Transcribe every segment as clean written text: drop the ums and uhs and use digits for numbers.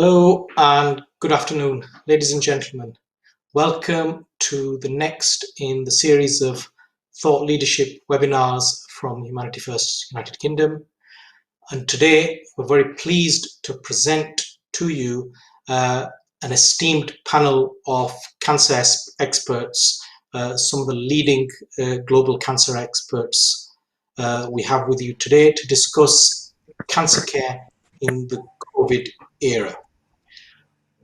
Hello and good afternoon, ladies and gentlemen. Welcome to the next in the series of thought leadership webinars from Humanity First United Kingdom. And today we're very pleased to present to you an esteemed panel of cancer experts, some of the leading global cancer experts we have with you today to discuss cancer care in the COVID era.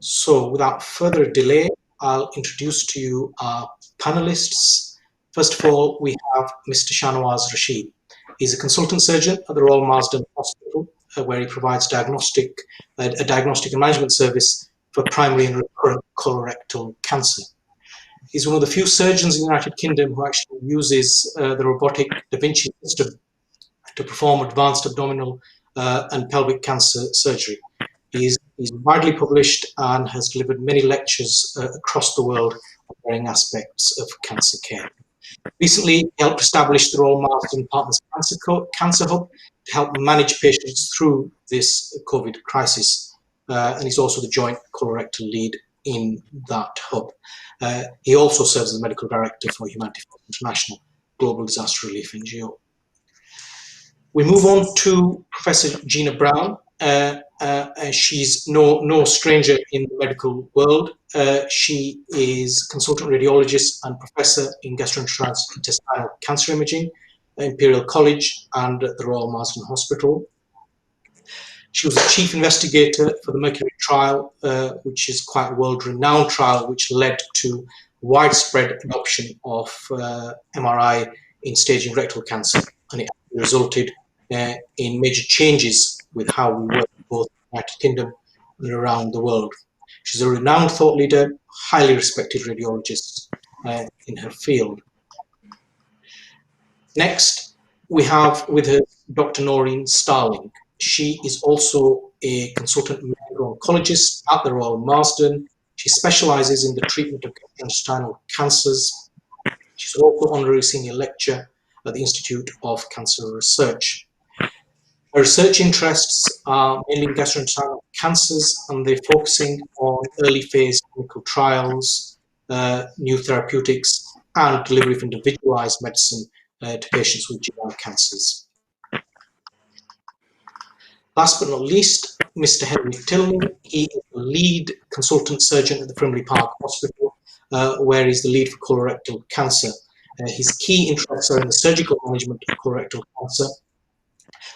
So without further delay, I'll introduce to you our panelists. First of all, we have Mr. Shahnawaz Rasheed. He's a consultant surgeon at the Royal Marsden Hospital, where he provides a diagnostic and management service for primary and recurrent colorectal cancer. He's one of the few surgeons in the United Kingdom who actually uses the robotic Da Vinci system to perform advanced abdominal and pelvic cancer surgery. He's widely published and has delivered many lectures across the world on varying aspects of cancer care. Recently, he helped establish the Royal Marsden Partners Cancer Hub to help manage patients through this COVID crisis. And he's also the joint colorectal lead in that hub. He also serves as the medical director for Humanity First International Global Disaster Relief NGO. We move on to Professor Gina Brown. She's no stranger in the medical world. She is consultant radiologist and professor in gastrointestinal cancer imaging at Imperial College and at the Royal Marsden Hospital. She was the chief investigator for the Mercury trial, which is quite a world-renowned trial, which led to widespread adoption of MRI in staging rectal cancer, and it resulted in major changes with how we work both in the United Kingdom and around the world. She's a renowned thought leader, highly respected radiologist in her field. Next, we have with her Dr. Naureen Starling. She is also a consultant medical oncologist at the Royal Marsden. She specializes in the treatment of gastrointestinal cancers. She's also honorary senior lecturer at the Institute of Cancer Research. Her research interests are mainly in gastrointestinal cancers, and they're focusing on early phase clinical trials, new therapeutics, and delivery of individualized medicine to patients with GI cancers. Last but not least, Mr. Henry Tilney. He is the lead consultant surgeon at the Frimley Hospital, where he's the lead for colorectal cancer. His key interests are in the surgical management of colorectal cancer,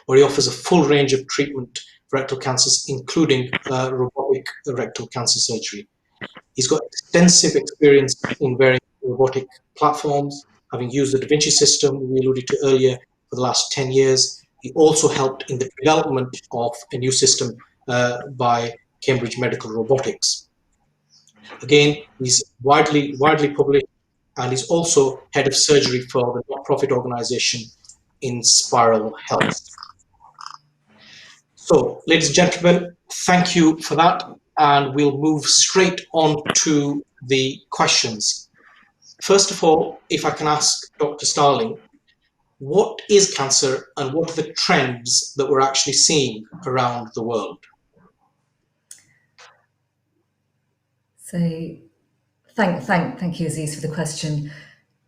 where he offers a full range of treatment for rectal cancers, including robotic rectal cancer surgery. He's got extensive experience in various robotic platforms, having used the Da Vinci system we alluded to earlier for the last 10 years. He also helped in the development of a new system by Cambridge Medical Robotics. Again, he's widely published, and he's also head of surgery for the not-profit organization Inspiral Health. So, ladies and gentlemen, thank you for that, and we'll move straight on to the questions. First of all, if I can ask Dr. Starling, what is cancer and what are the trends that we're actually seeing around the world? So, thank you, Aziz, for the question.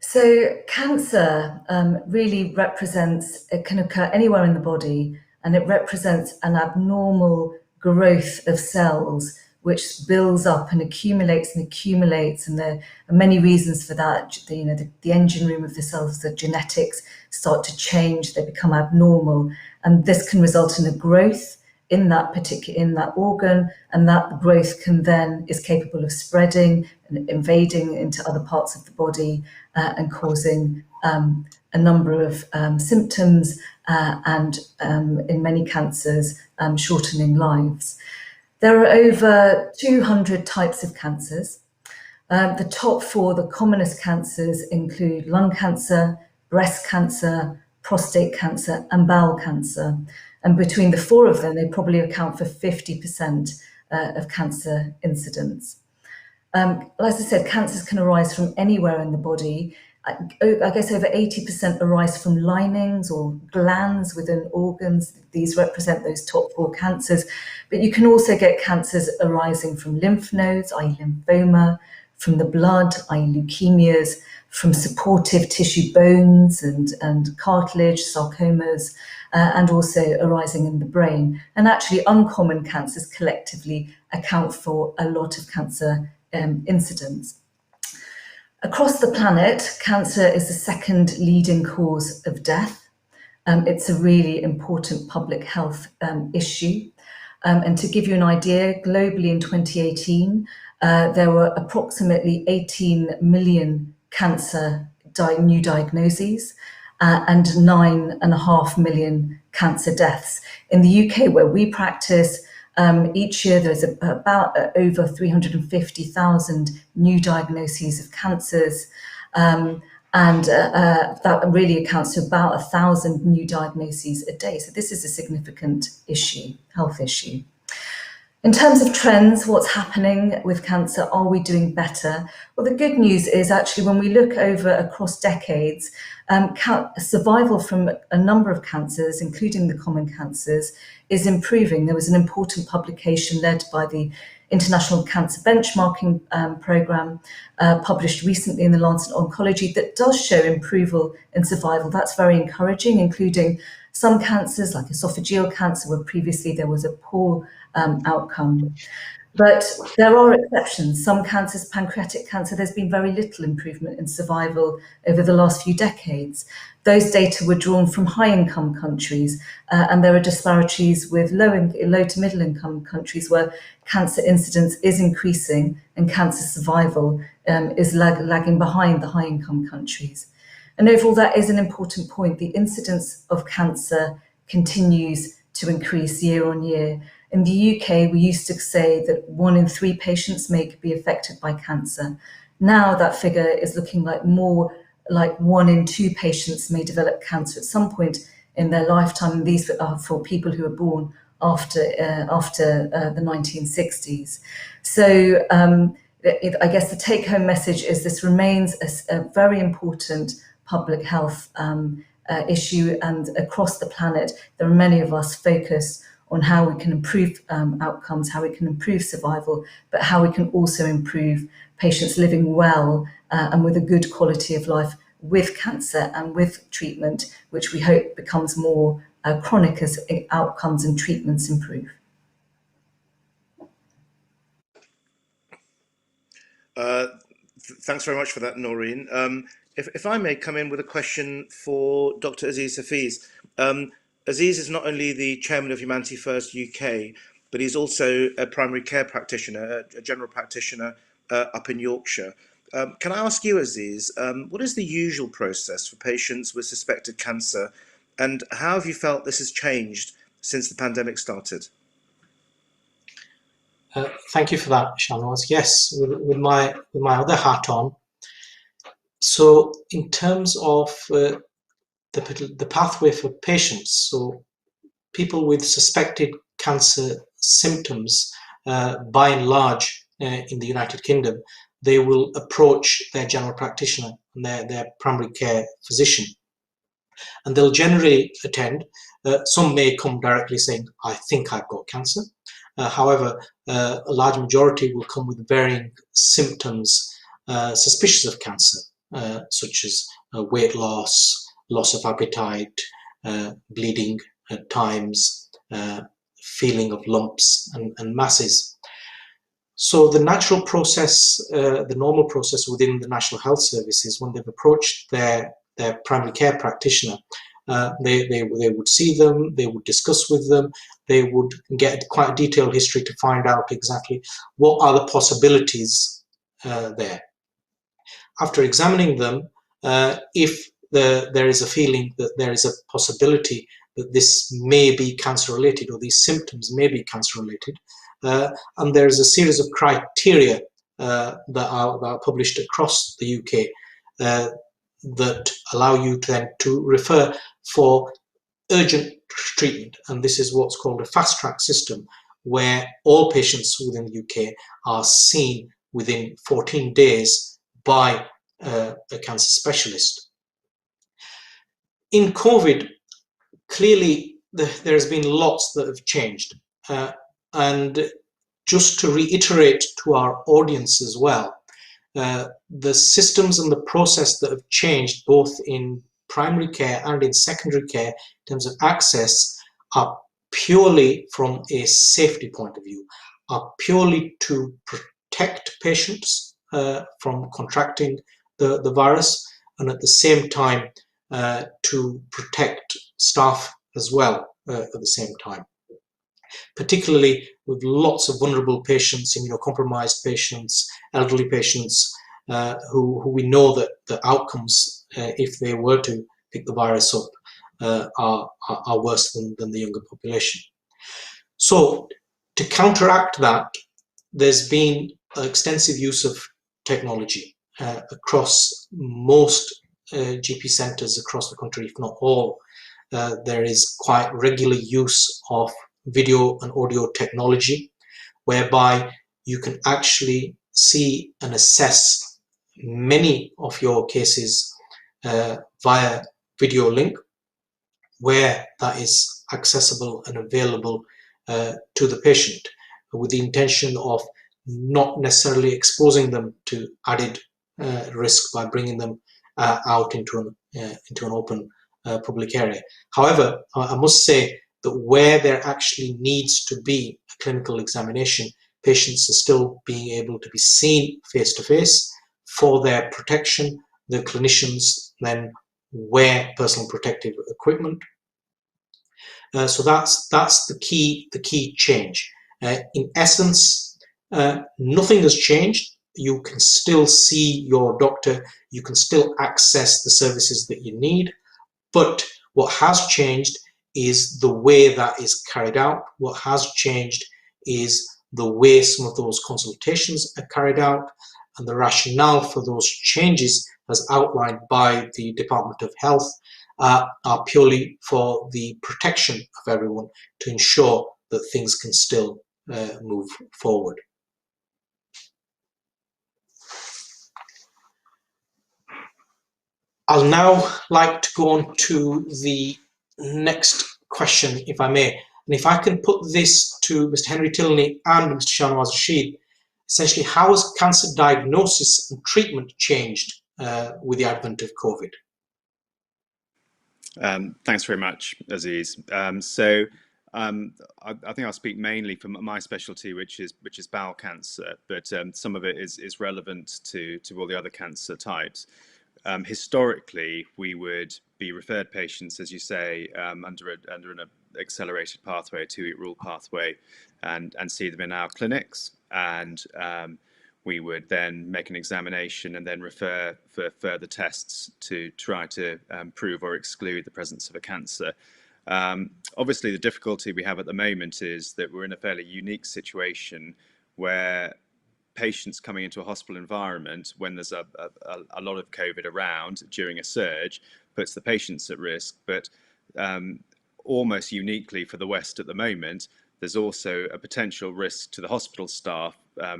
So cancer really represents, it can occur anywhere in the body, and it represents an abnormal growth of cells which builds up and accumulates, and there are many reasons for that. The engine room of the cells, the genetics start to change, they become abnormal, and this can result in a growth in that organ, and that growth is capable of spreading and invading into other parts of the body and causing a number of symptoms and in many cancers shortening lives. There are over 200 types of cancers. The top four, the commonest cancers, include lung cancer, breast cancer, prostate cancer, and bowel cancer. And between the four of them, they probably account for 50% of cancer incidence. As I said, cancers can arise from anywhere in the body. I guess over 80% arise from linings or glands within organs. These represent those top 4 cancers. But you can also get cancers arising from lymph nodes, i.e. lymphoma, from the blood, i.e. leukemias, from supportive tissue, bones and cartilage, sarcomas, and also arising in the brain. And actually, uncommon cancers collectively account for a lot of cancer incidence. Across the planet, cancer is the second leading cause of death. It's a really important public health issue. And to give you an idea, globally in 2018, there were approximately 18 million cancer new diagnoses and 9.5 million cancer deaths. In the UK, where we practice, each year there's about over 350,000 new diagnoses of cancers, and that really accounts to about 1,000 new diagnoses a day. So this is a significant issue, health issue. In terms of trends, what's happening with cancer? Are we doing better? Well, the good news is actually when we look over across decades, survival from a number of cancers, including the common cancers, is improving. There was an important publication led by the International Cancer Benchmarking Programme, published recently in the Lancet Oncology, that does show improvement in survival. That's very encouraging, including some cancers like esophageal cancer, where previously there was a poor outcome. But there are exceptions. Some cancers, pancreatic cancer, there's been very little improvement in survival over the last few decades. Those data were drawn from high-income countries, and there are disparities with low to middle-income countries where cancer incidence is increasing and cancer survival is lagging behind the high-income countries. And overall, that is an important point. The incidence of cancer continues to increase year on year. In the UK, we used to say that 1 in 3 patients may be affected by cancer. Now that figure is looking like more like 1 in 2 patients may develop cancer at some point in their lifetime. And these are for people who are born after the 1960s. So I guess the take-home message is this remains a very important public health issue, and across the planet, there are many of us focused on how we can improve outcomes, how we can improve survival, but how we can also improve patients living well and with a good quality of life with cancer and with treatment, which we hope becomes more chronic as outcomes and treatments improve. Thanks very much for that, Naureen. If I may come in with a question for Dr. Aziz Hafiz. Aziz is not only the chairman of Humanity First UK, but he's also a primary care practitioner, a general practitioner up in Yorkshire. Can I ask you, Aziz, what is the usual process for patients with suspected cancer, and how have you felt this has changed since the pandemic started? Thank you for that, Shahnawaz. Yes, with my other hat on. So in terms of the pathway for patients, so people with suspected cancer symptoms, by and large, in the United Kingdom, they will approach their general practitioner and their primary care physician, and they'll generally attend. Some may come directly saying, I think I've got cancer. However, a large majority will come with varying symptoms suspicious of cancer, such as weight loss, loss of appetite, bleeding at times, feeling of lumps and masses. So the natural process, the normal process within the National Health Service is when they've approached their primary care practitioner, they would see them, they would discuss with them, they would get quite a detailed history to find out exactly what are the possibilities there. After examining them, if there is a feeling that there is a possibility that this may be cancer related, or these symptoms may be cancer related, and there is a series of criteria that are published across the UK that allow you then to refer for urgent treatment. And this is what's called a fast track system, where all patients within the UK are seen within 14 days by a a cancer specialist. In COVID, clearly there has been lots that have changed. And just to reiterate to our audience as well, the systems and the process that have changed both in primary care and in secondary care in terms of access are purely from a safety point of view, are purely to protect patients from contracting the virus, and at the same time to protect staff as well at the same time, particularly with lots of vulnerable patients, immunocompromised patients, elderly patients, who we know that the outcomes, if they were to pick the virus up, are worse than the younger population. So to counteract that, there's been extensive use of technology across most GP centres across the country, if not all. There is quite regular use of video and audio technology, whereby you can actually see and assess many of your cases via video link, where that is accessible and available to the patient, with the intention of not necessarily exposing them to added risk by bringing them out into an open public area. However, I must say that where there actually needs to be a clinical examination, patients are still being able to be seen face to face for their protection. The clinicians then wear personal protective equipment. So that's the key change. In essence, nothing has changed. You can still see your doctor. You can still access the services that you need. But what has changed is the way that is carried out. What has changed is the way some of those consultations are carried out, and the rationale for those changes, as outlined by the Department of Health, are purely for the protection of everyone, to ensure that things can still move forward. I'll now like to go on to the next question, if I may. And if I can put this to Mr. Henry Tilney and Mr. Shahnawaz Rasheed, essentially, how has cancer diagnosis and treatment changed with the advent of COVID? Thanks very much, Aziz. I think I'll speak mainly from my specialty, which is bowel cancer, but some of it is relevant to all the other cancer types. Historically, we would be referred patients, as you say, under an accelerated pathway, a 2-week rule pathway, and see them in our clinics, and we would then make an examination and then refer for further tests to try to prove or exclude the presence of a cancer. Obviously, the difficulty we have at the moment is that we're in a fairly unique situation where patients coming into a hospital environment when there's a lot of COVID around during a surge puts the patients at risk, but almost uniquely for the West at the moment, there's also a potential risk to the hospital staff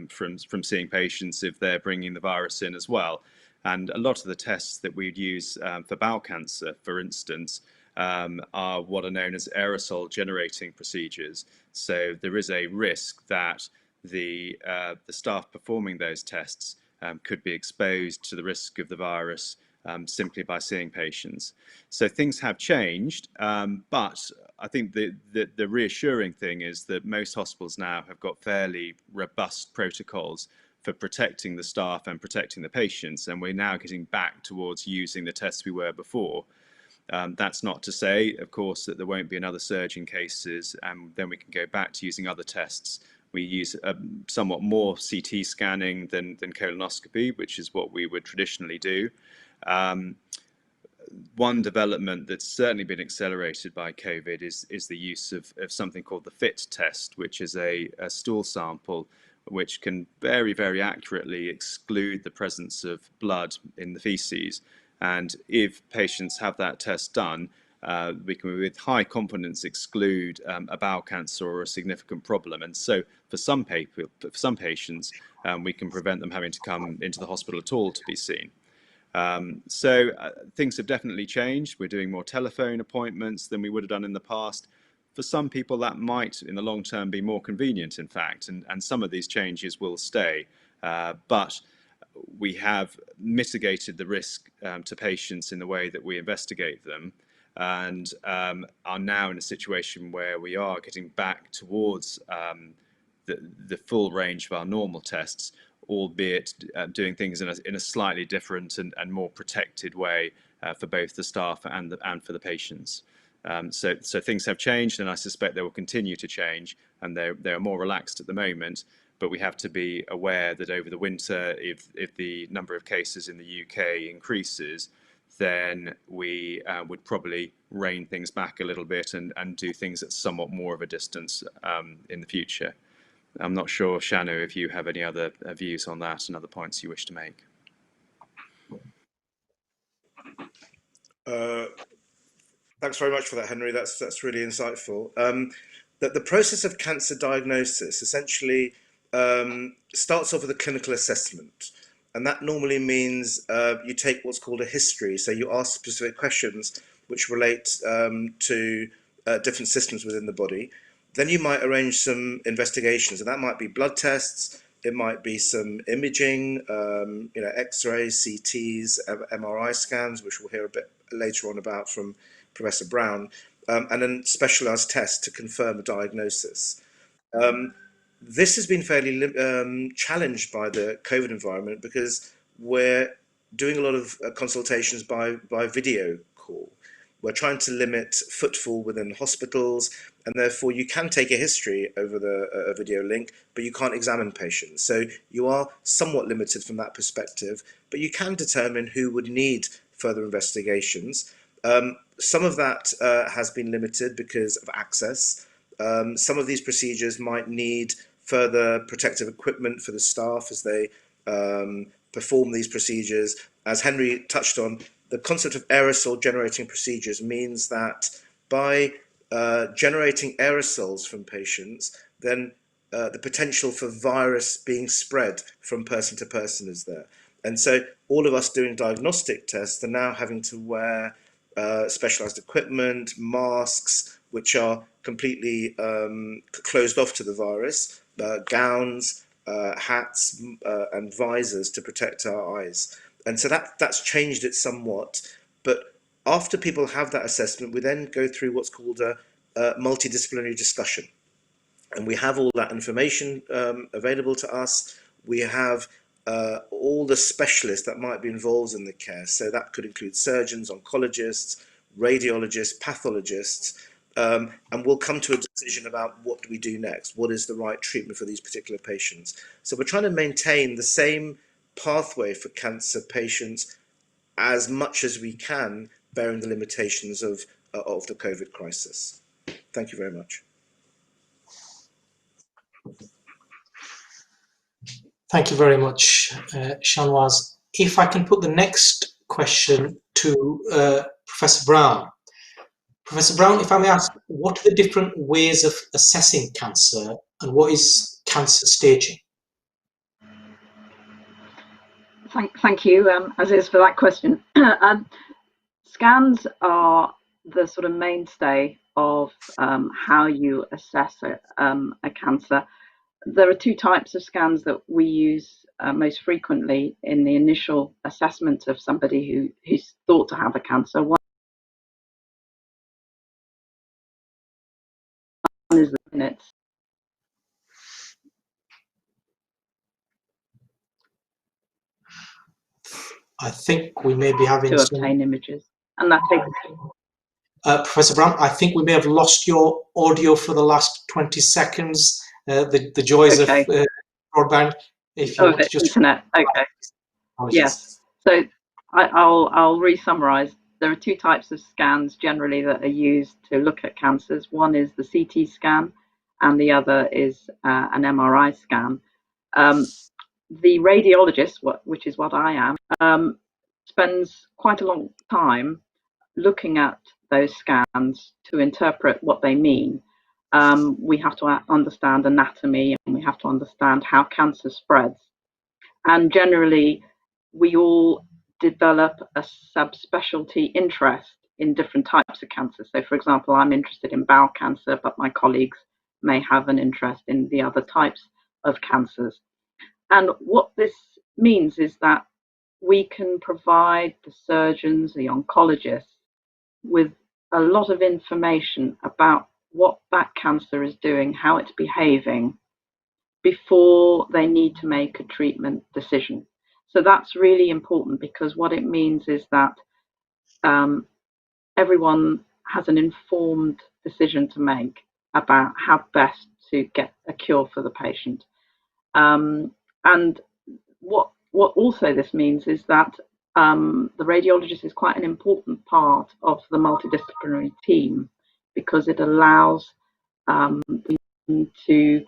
from seeing patients if they're bringing the virus in as well. And a lot of the tests that we'd use for bowel cancer, for instance, are what are known as aerosol generating procedures. So there is a risk that the staff performing those tests could be exposed to the risk of the virus simply by seeing patients. So things have changed, but I think the reassuring thing is that most hospitals now have got fairly robust protocols for protecting the staff and protecting the patients, and we're now getting back towards using the tests we were before. That's not to say, of course, that there won't be another surge in cases, and then we can go back to using other tests. We use somewhat more CT scanning than colonoscopy, which is what we would traditionally do. One development that's certainly been accelerated by COVID is the use of something called the FIT test, which is a stool sample which can very, very accurately exclude the presence of blood in the feces. And if patients have that test done, we can with high confidence exclude a bowel cancer or a significant problem. And so for some patients, we can prevent them having to come into the hospital at all to be seen. So things have definitely changed. We're doing more telephone appointments than we would have done in the past. For some people, that might, in the long term, be more convenient, in fact, and some of these changes will stay. But we have mitigated the risk to patients in the way that we investigate them, and are now in a situation where we are getting back towards the full range of our normal tests, albeit doing things in a slightly different and more protected way for both the staff and for the patients. So things have changed, and I suspect they will continue to change, and they're more relaxed at the moment. But we have to be aware that over the winter, if the number of cases in the UK increases, then we would probably rein things back a little bit and do things at somewhat more of a distance in the future. I'm not sure, Shanu, if you have any other views on that and other points you wish to make. Thanks very much for that, Henry. That's really insightful. That the process of cancer diagnosis essentially starts off with a clinical assessment, and that normally means you take what's called a history. So you ask specific questions which relate to different systems within the body. Then you might arrange some investigations, and that might be blood tests. It might be some imaging, X-rays, CTs, MRI scans, which we'll hear a bit later on about from Professor Brown, and then specialised tests to confirm a diagnosis. This has been fairly challenged by the COVID environment because we're doing a lot of consultations by video call. We're trying to limit footfall within hospitals, and therefore you can take a history over the video link, but you can't examine patients. So you are somewhat limited from that perspective, but you can determine who would need further investigations. Some of that has been limited because of access. Some of these procedures might need further protective equipment for the staff as they perform these procedures. As Henry touched on, the concept of aerosol generating procedures means that by generating aerosols from patients, then the potential for virus being spread from person to person is there. And so all of us doing diagnostic tests are now having to wear specialized equipment, masks, which are completely closed off to the virus, gowns, hats, and visors to protect our eyes. And so that's changed it somewhat. But after people have that assessment, we then go through what's called a multidisciplinary discussion. And we have all that information available to us. We have all the specialists that might be involved in the care. So that could include surgeons, oncologists, radiologists, pathologists, and we'll come to a decision about what do we do next? What is the right treatment for these particular patients? So we're trying to maintain the same pathway for cancer patients as much as we can, bearing the limitations of the COVID crisis. Thank you very much. Thank you very much, Shahnawaz. If I can put the next question to Professor Brown. Professor Brown, if I may ask, what are the different ways of assessing cancer, and what is cancer staging? Thank you, Aziz, for that question. Scans are the sort of mainstay of how you assess a cancer. There are two types of scans that we use most frequently in the initial assessment of somebody who's thought to have a cancer. One is the minutes. I think we may be having to obtain images, and that takes. Professor Brown, I think we may have lost your audio for the last 20 seconds. The joys of broadband. If you want to just internet. Okay. Yes. So I'll re-summarize. There are two types of scans generally that are used to look at cancers. One is the CT scan, and the other is an MRI scan. The radiologist, which is what I am, spends quite a long time looking at those scans to interpret what they mean. We have to understand anatomy, and we have to understand how cancer spreads. And generally, we all develop a subspecialty interest in different types of cancer. So, for example, I'm interested in bowel cancer, but my colleagues may have an interest in the other types of cancers. And what this means is that we can provide the surgeons, the oncologists, with a lot of information about what that cancer is doing, how it's behaving, before they need to make a treatment decision. So that's really important, because what it means is that everyone has an informed decision to make about how best to get a cure for the patient. And what also this means is that the radiologist is quite an important part of the multidisciplinary team, because it allows them to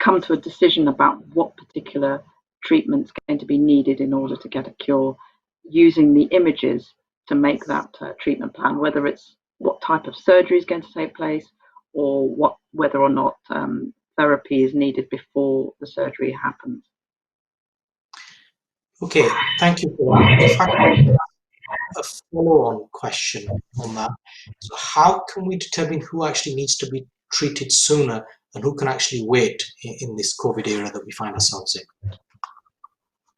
come to a decision about what particular treatment's going to be needed in order to get a cure, using the images to make that treatment plan, whether it's what type of surgery is going to take place, or whether or not therapy is needed before the surgery happens. Okay, thank you for that. If I could a follow-on question on that. So how can we determine who actually needs to be treated sooner and who can actually wait in this COVID era that we find ourselves in?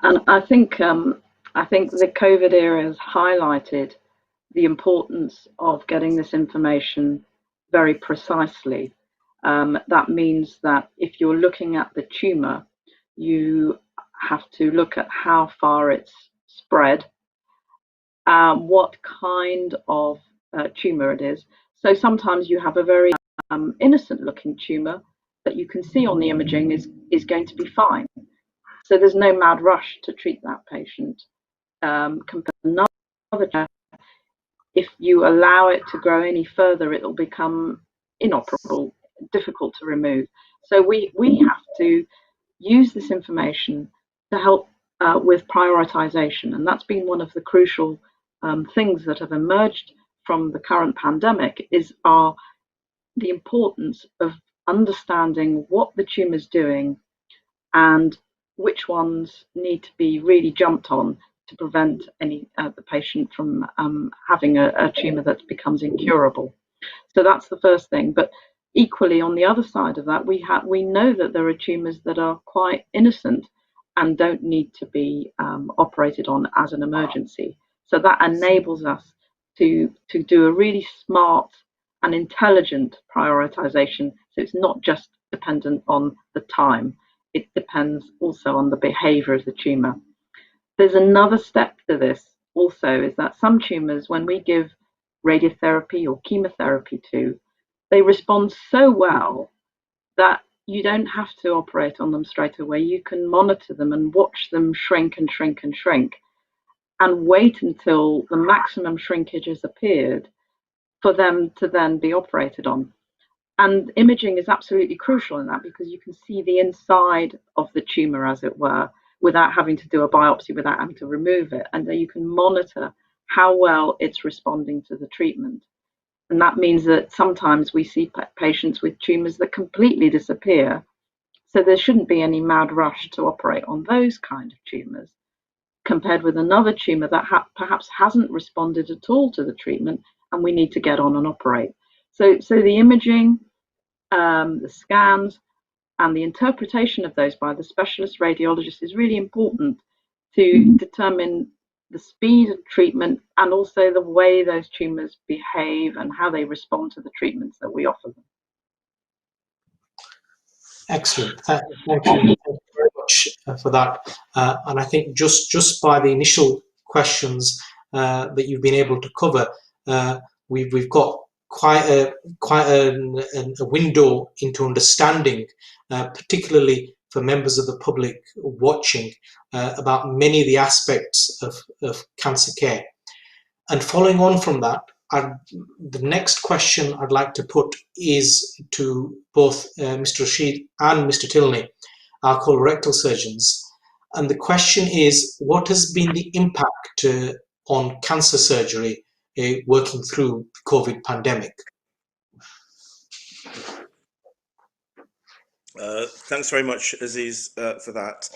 And I think the COVID era has highlighted the importance of getting this information very precisely. That means that if you're looking at the tumour, you have to look at how far it's spread, what kind of tumour it is. So sometimes you have a very innocent looking tumour that you can see on the imaging is going to be fine. So there's no mad rush to treat that patient. Compared to another, if you allow it to grow any further, it'll become inoperable, difficult to remove. So we have to use this information to help with prioritization, and that's been one of the crucial things that have emerged from the current pandemic, is the importance of understanding what the tumor is doing and which ones need to be really jumped on to prevent the patient from having a tumor that becomes incurable. So that's the first thing. But equally, on the other side of that, we know that there are tumors that are quite innocent and don't need to be operated on as an emergency. So that enables us to do a really smart and intelligent prioritization. So it's not just dependent on the time, it depends also on the behavior of the tumor. There's another step to this also, is that some tumors, when we give radiotherapy or chemotherapy to, they respond so well that you don't have to operate on them straight away. You can monitor them and watch them shrink and shrink and shrink, and wait until the maximum shrinkage has appeared for them to then be operated on. And imaging is absolutely crucial in that, because you can see the inside of the tumor, as it were, without having to do a biopsy, without having to remove it. And then you can monitor how well it's responding to the treatment. And that means that sometimes we see patients with tumors that completely disappear. So there shouldn't be any mad rush to operate on those kind of tumors, compared with another tumor that perhaps hasn't responded at all to the treatment, and we need to get on and operate. So the imaging, the scans, and the interpretation of those by the specialist radiologist is really important to determine the speed of treatment, and also the way those tumors behave and how they respond to the treatments that we offer them. Excellent. Thank you very much for that. And I think just by the initial questions that you've been able to cover, we've got quite a window into understanding, particularly for members of the public watching, about many of the aspects of cancer care. And following on from that, the next question I'd like to put is to both Mr. Rasheed and Mr. Tilney, our colorectal surgeons. And the question is, what has been the impact on cancer surgery working through the COVID pandemic? Thanks very much, Aziz, for that.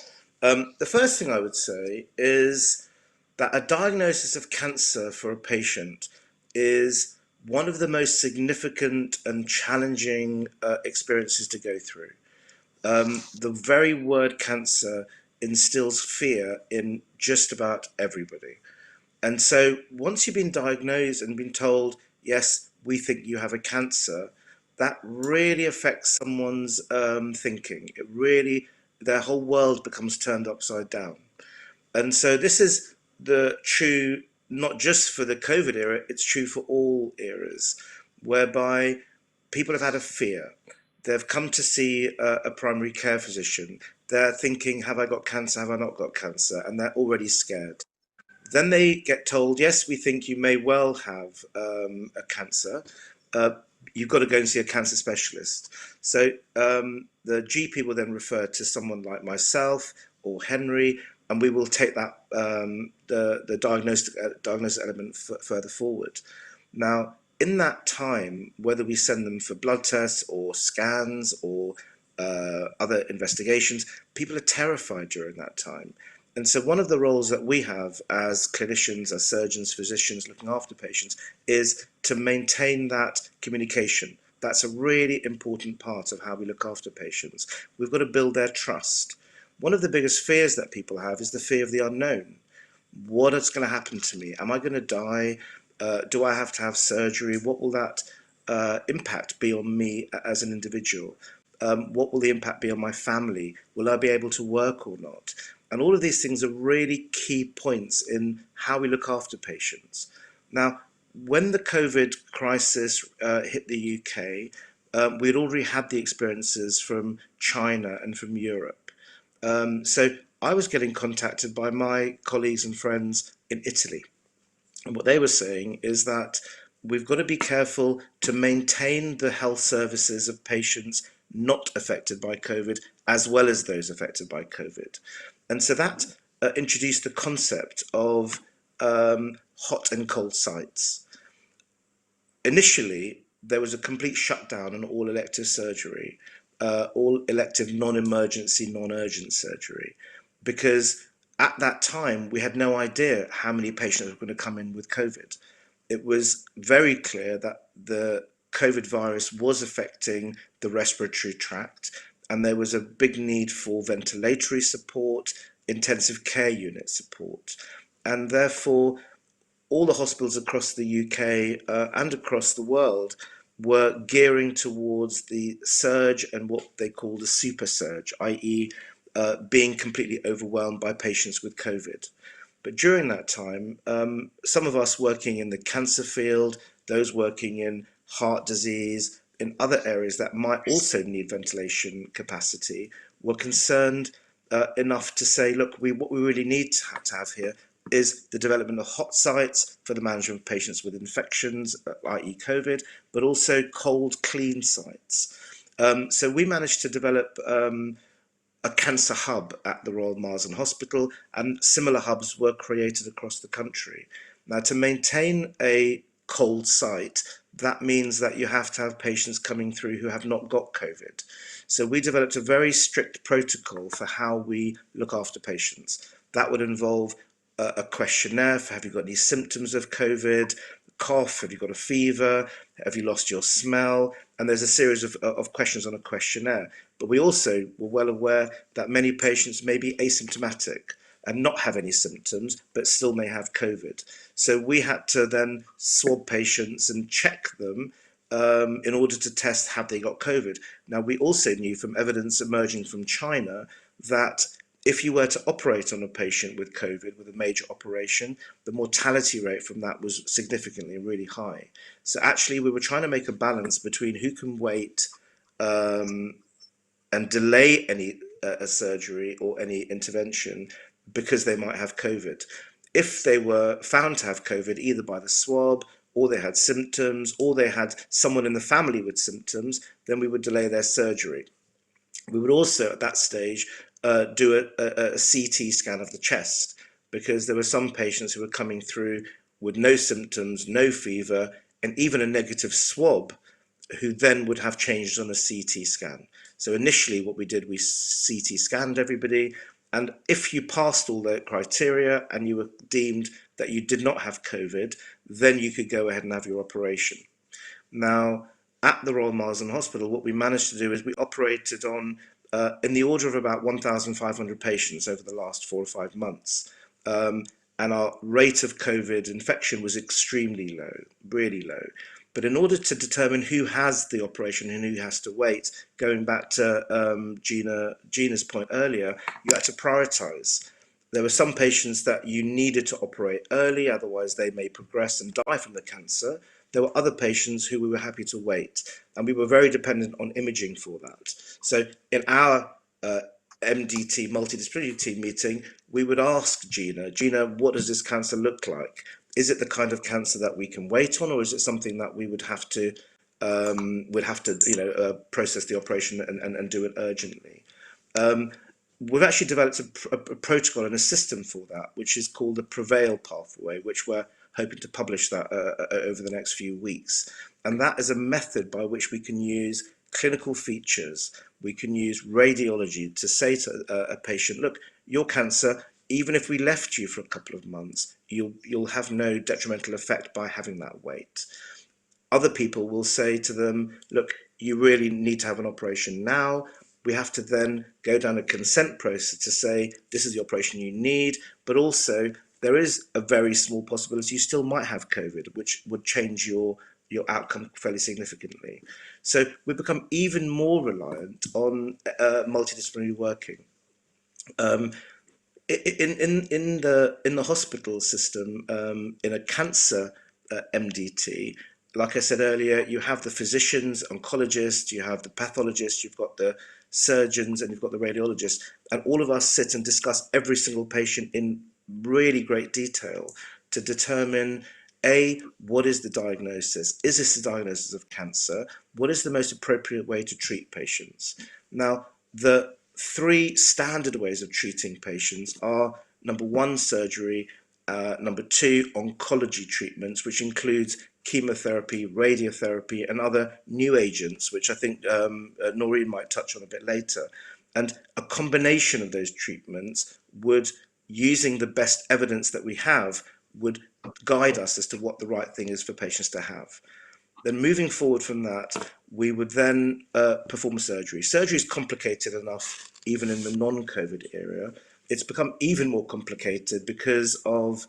The first thing I would say is that a diagnosis of cancer for a patient is one of the most significant and challenging experiences to go through. The very word cancer instills fear in just about everybody. And so once you've been diagnosed and been told, yes, we think you have a cancer, that really affects someone's thinking. It really, their whole world becomes turned upside down. And so this is the true, not just for the COVID era, it's true for all eras, whereby people have had a fear. They've come to see a primary care physician. They're thinking, have I got cancer? Have I not got cancer? And they're already scared. Then they get told, yes, we think you may well have a cancer. You've got to go and see a cancer specialist. So the GP will then refer to someone like myself or Henry, and we will take that the diagnosis element further forward. Now, in that time, whether we send them for blood tests or scans or other investigations, people are terrified during that time. And so one of the roles that we have as clinicians, as surgeons, physicians looking after patients is to maintain that communication. That's a really important part of how we look after patients. We've got to build their trust. One of the biggest fears that people have is the fear of the unknown. What is going to happen to me? Am I going to die? Do I have to have surgery? What will that impact be on me as an individual? What will the impact be on my family? Will I be able to work or not? And all of these things are really key points in how we look after patients. Now, when the COVID crisis hit the UK, we'd already had the experiences from China and from Europe. So I was getting contacted by my colleagues and friends in Italy. And what they were saying is that we've got to be careful to maintain the health services of patients not affected by COVID, as well as those affected by COVID. And so that introduced the concept of hot and cold sites. Initially, there was a complete shutdown on all elective surgery, all elective non-emergency, non-urgent surgery, because at that time, we had no idea how many patients were going to come in with COVID. It was very clear that the COVID virus was affecting the respiratory tract, and there was a big need for ventilatory support, intensive care unit support. And therefore, all the hospitals across the UK and across the world were gearing towards the surge and what they call the super surge, i.e. Being completely overwhelmed by patients with COVID. But during that time, some of us working in the cancer field, those working in heart disease, in other areas that might also need ventilation capacity, were concerned enough to say, look, what we really need to have here is the development of hot sites for the management of patients with infections, i.e. COVID, but also cold, clean sites. So we managed to develop a cancer hub at the Royal Marsden Hospital, and similar hubs were created across the country. Now, to maintain a cold site, that means that you have to have patients coming through who have not got COVID. So we developed a very strict protocol for how we look after patients. That would involve a questionnaire for have you got any symptoms of COVID, cough, have you got a fever, have you lost your smell, and there's a series of questions on a questionnaire. But we also were well aware that many patients may be asymptomatic and not have any symptoms, but still may have COVID. So we had to then swab patients and check them in order to test have they got COVID. Now, we also knew from evidence emerging from China that if you were to operate on a patient with COVID, with a major operation, the mortality rate from that was significantly really high. So actually, we were trying to make a balance between who can wait and delay any a surgery or any intervention because they might have COVID. If they were found to have COVID, either by the swab, or they had symptoms, or they had someone in the family with symptoms, then we would delay their surgery. We would also, at that stage, do a CT scan of the chest, because there were some patients who were coming through with no symptoms, no fever, and even a negative swab, who then would have changed on a CT scan. So initially what we did, we CT scanned everybody, And if you passed all the criteria and you were deemed that you did not have COVID, then you could go ahead and have your operation. Now, at the Royal Marsden Hospital, what we managed to do is we operated on in the order of about 1,500 patients over the last 4 or 5 months. And our rate of COVID infection was extremely low, really low. But in order to determine who has the operation and who has to wait, going back to Gina's point earlier, you had to prioritise. There were some patients that you needed to operate early, otherwise they may progress and die from the cancer. There were other patients who we were happy to wait, and we were very dependent on imaging for that. So in our MDT, multidisciplinary team meeting, we would ask Gina, what does this cancer look like? Is it the kind of cancer that we can wait on, or is it something that we would have to process the operation and do it urgently? We've actually developed a protocol and a system for that, which is called the Prevail pathway, which we're hoping to publish that over the next few weeks. And that is a method by which we can use clinical features. We can use radiology to say to a patient, look, your cancer, even if we left you for a couple of months, you'll have no detrimental effect by having that wait. Other people will say to them, look, you really need to have an operation now. We have to then go down a consent process to say, this is the operation you need, but also there is a very small possibility you still might have COVID, which would change your outcome fairly significantly. So we've become even more reliant on multidisciplinary working. In the hospital system, in a cancer MDT, like I said earlier, you have the physicians, oncologists, you have the pathologists, you've got the surgeons, and you've got the radiologists, and all of us sit and discuss every single patient in really great detail to determine, A, what is the diagnosis? Is this the diagnosis of cancer? What is the most appropriate way to treat patients? Now, the 3 standard ways of treating patients are, number 1, surgery, number 2, oncology treatments, which includes chemotherapy, radiotherapy, and other new agents, which I think Naureen might touch on a bit later. And a combination of those treatments would, using the best evidence that we have, would guide us as to what the right thing is for patients to have. Then moving forward from that, we would then perform surgery. Surgery is complicated enough even in the non-COVID era. It's become even more complicated because of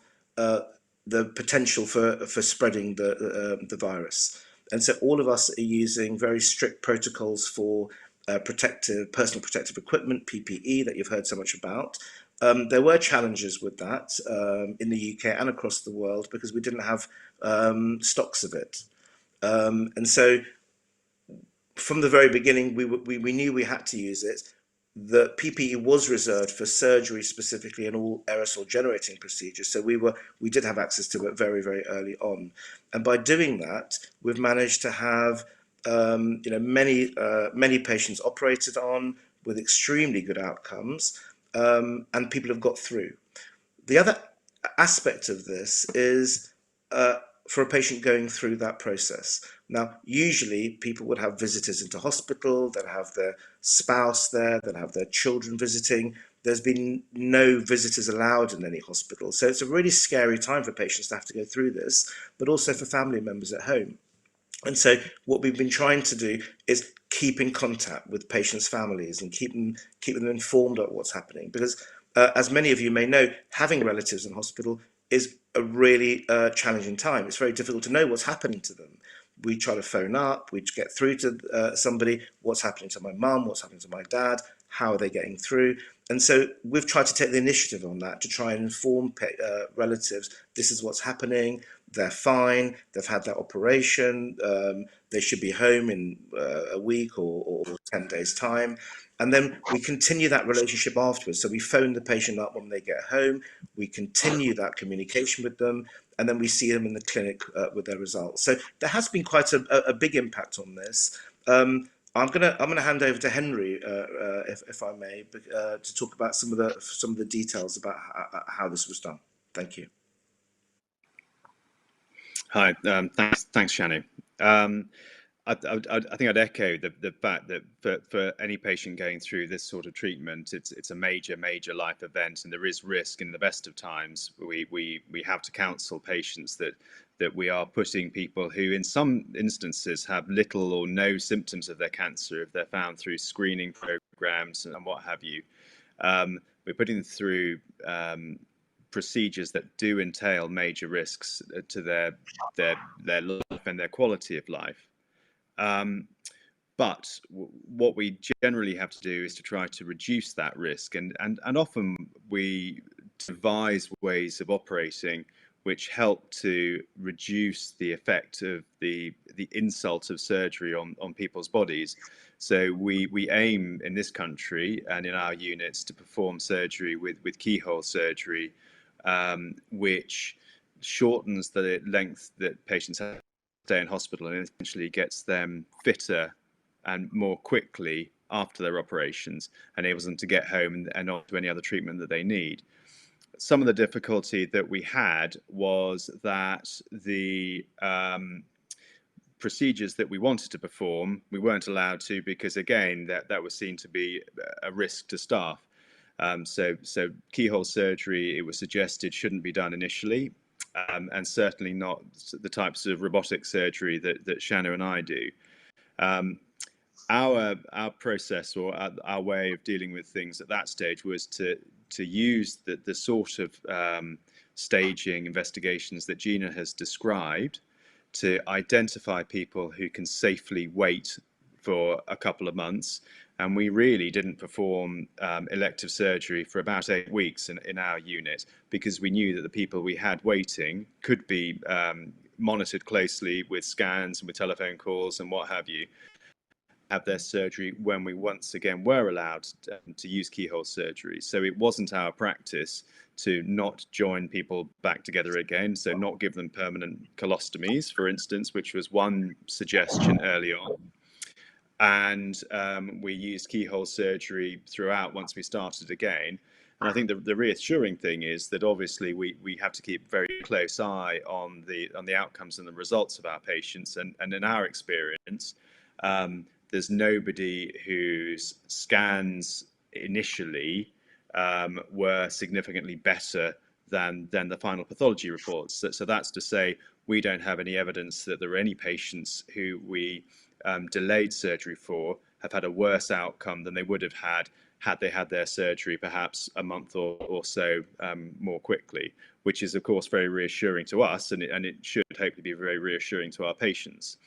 the potential for spreading the virus. And so all of us are using very strict protocols for personal protective equipment, PPE, that you've heard so much about. There were challenges with that in the UK and across the world because we didn't have stocks of it. And so from the very beginning, we knew we had to use it. The PPE was reserved for surgery specifically and all aerosol generating procedures. So we did have access to it very, very early on. And by doing that, we've managed to have many patients operated on with extremely good outcomes, and people have got through. The other aspect of this is for a patient going through that process. Now, usually people would have visitors into hospital, they'd have their spouse there, they'd have their children visiting. There's been no visitors allowed in any hospital. So it's a really scary time for patients to have to go through this, but also for family members at home. And so what we've been trying to do is keep in contact with patients' families and keep them informed of what's happening. Because as many of you may know, having relatives in hospital is a really challenging time. It's very difficult to know what's happening to them. We try to phone up, we get through to somebody, what's happening to my mum, what's happening to my dad, how are they getting through? And so we've tried to take the initiative on that to try and inform relatives, this is what's happening, they're fine, they've had their operation, they should be home in a week or 10 days' time. And then we continue that relationship afterwards. So we phone the patient up when they get home, we continue that communication with them, and then we see them in the clinic with their results. So there has been quite a big impact on this. I'm gonna hand over to Henry, if I may, to talk about some of the details about how this was done. Thank you. Hi, thanks, Shani. I think I'd echo the fact that for any patient going through this sort of treatment, it's a major life event, and there is risk. In the best of times, we have to counsel patients that we are putting people who, in some instances, have little or no symptoms of their cancer if they're found through screening programs and what have you. We're putting them through procedures that do entail major risks to their life and their quality of life. But what we generally have to do is to try to reduce that risk, and often we devise ways of operating which help to reduce the effect of the insult of surgery on people's bodies. So we aim in this country and in our units to perform surgery with keyhole surgery, which shortens the length that patients have stay in hospital and essentially gets them fitter and more quickly after their operations, enables them to get home and on to any other treatment that they need. Some of the difficulty that we had was that the procedures that we wanted to perform, we weren't allowed to, because again, that was seen to be a risk to staff. So keyhole surgery, it was suggested, shouldn't be done initially. And certainly not the types of robotic surgery that Shana and I do. Our process, or our way of dealing with things at that stage, was to use the sort of staging investigations that Gina has described to identify people who can safely wait for a couple of months. And we really didn't perform elective surgery for about 8 weeks in our unit, because we knew that the people we had waiting could be monitored closely with scans and with telephone calls and what have you, have their surgery when we once again were allowed to use keyhole surgery. So it wasn't our practice to not join people back together again, so not give them permanent colostomies, for instance, which was one suggestion early on. And we used keyhole surgery throughout once we started again. And I think the reassuring thing is that obviously we have to keep very close eye on the outcomes and the results of our patients. And in our experience, there's nobody whose scans initially were significantly better than the final pathology reports. So that's to say, we don't have any evidence that there are any patients who we delayed surgery for have had a worse outcome than they would have had they had their surgery perhaps a month or so more quickly, which is of course very reassuring to us, and it should hopefully be very reassuring to our patients.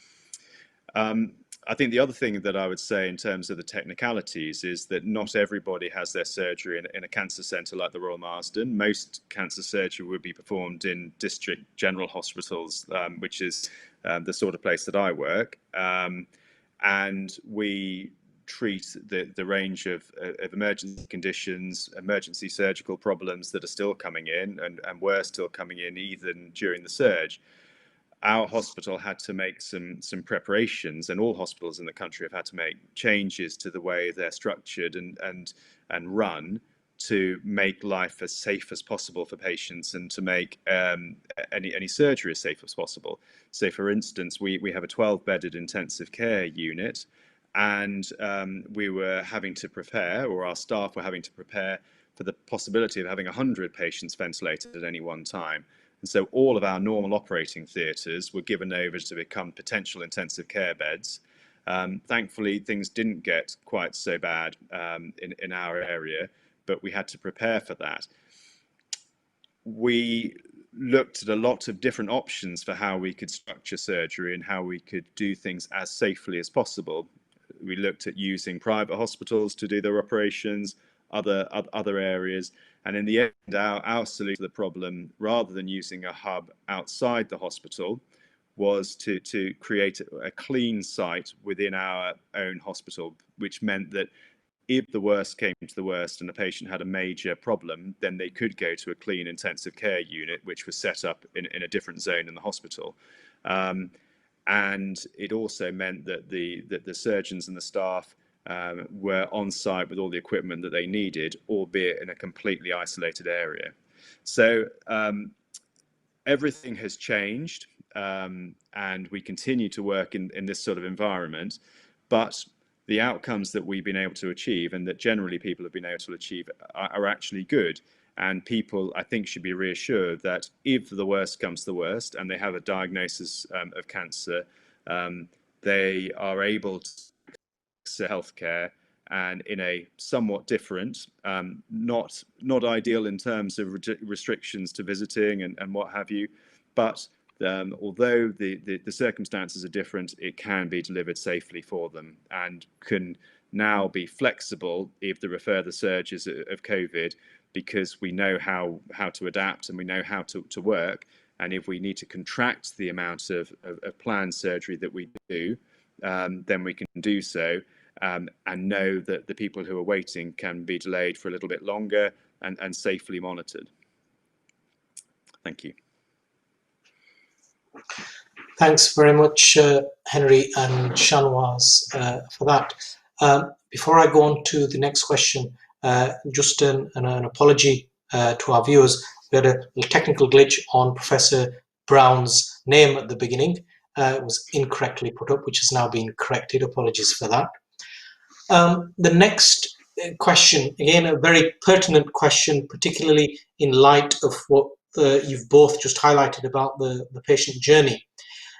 I think the other thing that I would say in terms of the technicalities is that not everybody has their surgery in a cancer centre like the Royal Marsden. Most cancer surgery would be performed in district general hospitals, which is the sort of place that I work. And we treat the range of emergency conditions, emergency surgical problems that are still coming in and were still coming in even during the surge. Our hospital had to make some preparations, and all hospitals in the country have had to make changes to the way they're structured and run to make life as safe as possible for patients and to make any surgery as safe as possible. So, for instance, we have a 12-bedded intensive care unit, and we were having to prepare, or our staff were having to prepare, for the possibility of having 100 patients ventilated at any one time. And so all of our normal operating theatres were given over to become potential intensive care beds. Thankfully, things didn't get quite so bad in our area, but we had to prepare for that. We looked at a lot of different options for how we could structure surgery and how we could do things as safely as possible. We looked at using private hospitals to do their operations, other areas, and in the end, our solution to the problem, rather than using a hub outside the hospital, was to create a clean site within our own hospital, which meant that if the worst came to the worst and the patient had a major problem, then they could go to a clean intensive care unit, which was set up in a different zone in the hospital. And it also meant that the surgeons and the staff were on site with all the equipment that they needed, albeit in a completely isolated area. So everything has changed. and we continue to work in this sort of environment, but the outcomes that we've been able to achieve and that generally people have been able to achieve are actually good. And people, I think, should be reassured that if the worst comes to the worst and they have a diagnosis of cancer, they are able to access healthcare, and in a somewhat different, not ideal in terms of restrictions to visiting and what have you, but although the circumstances are different, it can be delivered safely for them and can now be flexible if there are further surges of COVID, because we know how to adapt and we know how to work. And if we need to contract the amount of planned surgery that we do, then we can do so, and know that the people who are waiting can be delayed for a little bit longer and safely monitored. Thank you. Thanks very much, Henry and Shahnawaz, for that. Before I go on to the next question, just an apology to our viewers. We had a little technical glitch on Professor Brown's name at the beginning. It was incorrectly put up, which has now been corrected. Apologies for that. The next question, again, a very pertinent question, particularly in light of what you've both just highlighted about the patient journey.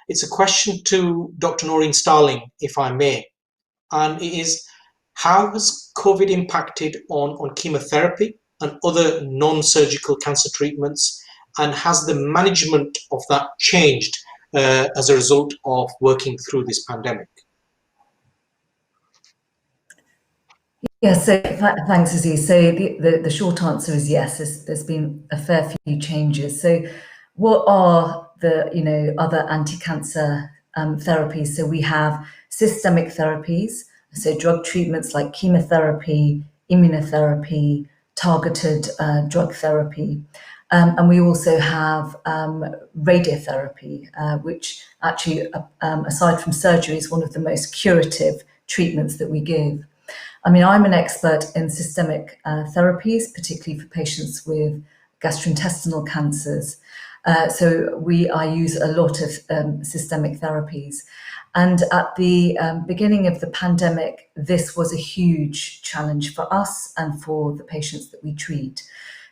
It's a question to Dr. Naureen Starling, if I may, and it is, how has COVID impacted on chemotherapy and other non-surgical cancer treatments, and has the management of that changed as a result of working through this pandemic? Yes, so thanks, Aziz. So the short answer is yes, there's been a fair few changes. So what are the other anti-cancer therapies? So we have systemic therapies, so drug treatments like chemotherapy, immunotherapy, targeted drug therapy. And we also have radiotherapy, which actually, aside from surgery, is one of the most curative treatments that we give. I mean, I'm an expert in systemic therapies, particularly for patients with gastrointestinal cancers. So I use a lot of systemic therapies. And at the beginning of the pandemic, this was a huge challenge for us and for the patients that we treat.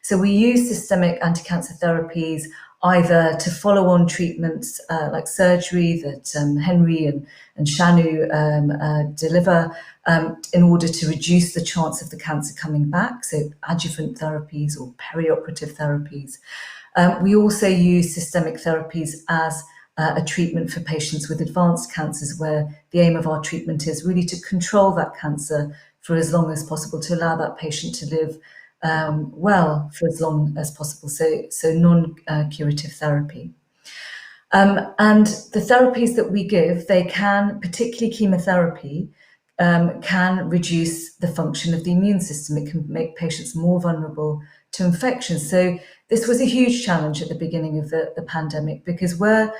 So we use systemic anti-cancer therapies either to follow on treatments like surgery that Henry and Shanu deliver in order to reduce the chance of the cancer coming back, so adjuvant therapies or perioperative therapies. We also use systemic therapies as a treatment for patients with advanced cancers, where the aim of our treatment is really to control that cancer for as long as possible, to allow that patient to live well for as long as possible, so non-curative therapy. And the therapies that we give, they can, particularly chemotherapy, can reduce the function of the immune system. It can make patients more vulnerable to infections. So this was a huge challenge at the beginning of the pandemic, because were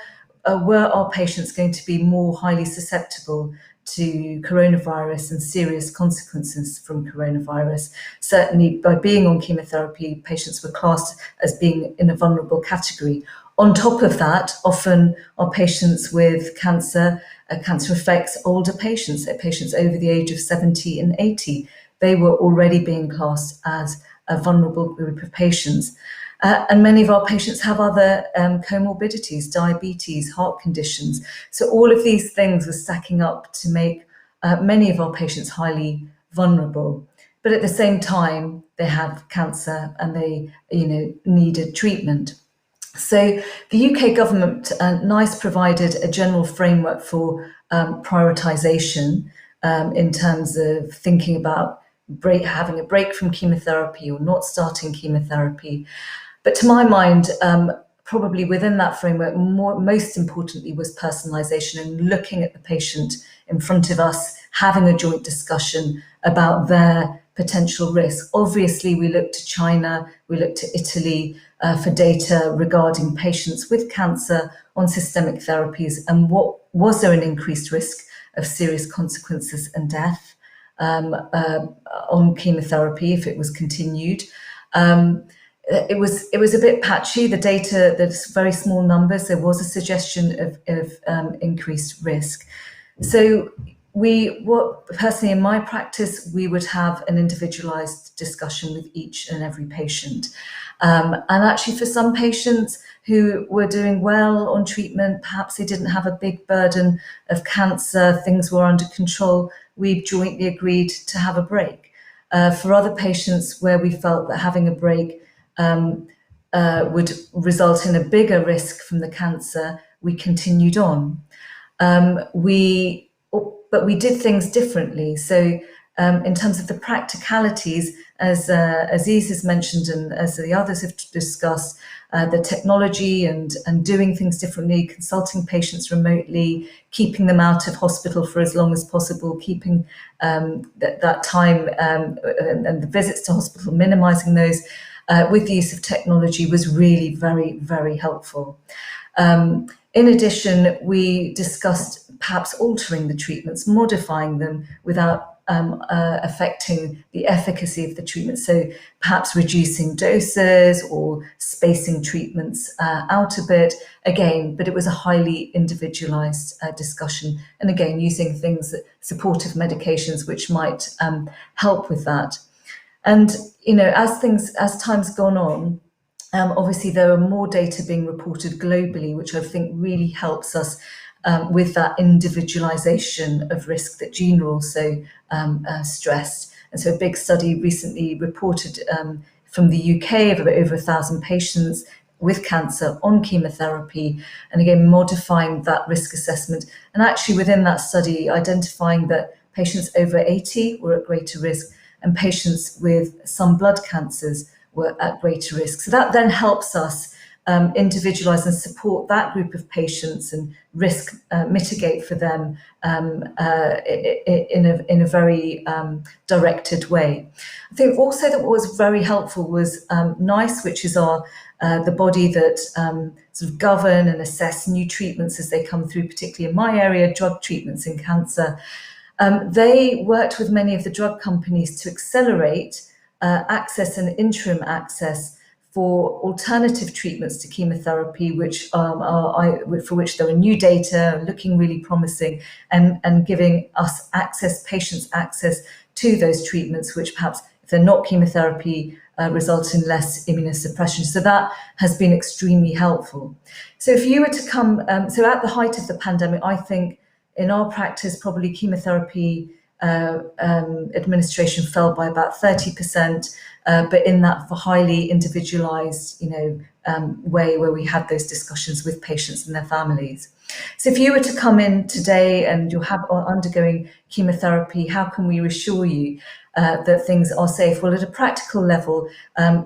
our patients going to be more highly susceptible to coronavirus and serious consequences from coronavirus? Certainly, by being on chemotherapy, patients were classed as being in a vulnerable category. On top of that, often our patients with cancer affects older patients, patients over the age of 70 and 80. They were already being classed as a vulnerable group of patients. And many of our patients have other comorbidities, diabetes, heart conditions. So all of these things were stacking up to make many of our patients highly vulnerable. But at the same time, they have cancer and they, needed treatment. So the UK government, NICE, provided a general framework for prioritisation in terms of thinking about having a break from chemotherapy or not starting chemotherapy. But to my mind, probably within that framework, most importantly was personalisation and looking at the patient in front of us, having a joint discussion about their potential risk. Obviously, we looked to China, we looked to Italy for data regarding patients with cancer on systemic therapies and was there an increased risk of serious consequences and death on chemotherapy if it was continued. it was a bit patchy. The data, there's very small numbers. There was a suggestion of increased risk. So personally in my practice, we would have an individualized discussion with each and every patient. And actually for some patients who were doing well on treatment, perhaps they didn't have a big burden of cancer, things were under control, we jointly agreed to have a break. For other patients where we felt that having a break would result in a bigger risk from the cancer, we continued on. But we did things differently. So in terms of the practicalities, as Aziz has mentioned and as the others have discussed, the technology and doing things differently, consulting patients remotely, keeping them out of hospital for as long as possible, keeping that time and the visits to hospital, minimizing those with the use of technology was really very, very helpful. In addition, we discussed perhaps altering the treatments, modifying them without affecting the efficacy of the treatment. So perhaps reducing doses or spacing treatments out a bit, again, but it was a highly individualized discussion. And again, using things that supportive medications, which might help with that. And, you know, as time's gone on, obviously there are more data being reported globally, which I think really helps us with that individualization of risk that Gina also stressed. And so a big study recently reported from the UK of over 1,000 patients with cancer on chemotherapy, and again, modifying that risk assessment. And actually within that study, identifying that patients over 80 were at greater risk and patients with some blood cancers were at greater risk. So that then helps us individualize and support that group of patients and risk mitigate for them in a very directed way. I think also that what was very helpful was NICE, which is the body that sort of govern and assess new treatments as they come through, particularly in my area, drug treatments in cancer. They worked with many of the drug companies to accelerate access and interim access for alternative treatments to chemotherapy, for which there are new data looking really promising, and giving us patients access to those treatments, which perhaps if they're not chemotherapy, result in less immunosuppression. So that has been extremely helpful. So if you were to come, so at the height of the pandemic, I think in our practice, probably chemotherapy administration fell by about 30%, but in that for highly individualized, way where we had those discussions with patients and their families. So if you were to come in today and you're undergoing chemotherapy, how can we reassure you that things are safe? Well, at a practical level,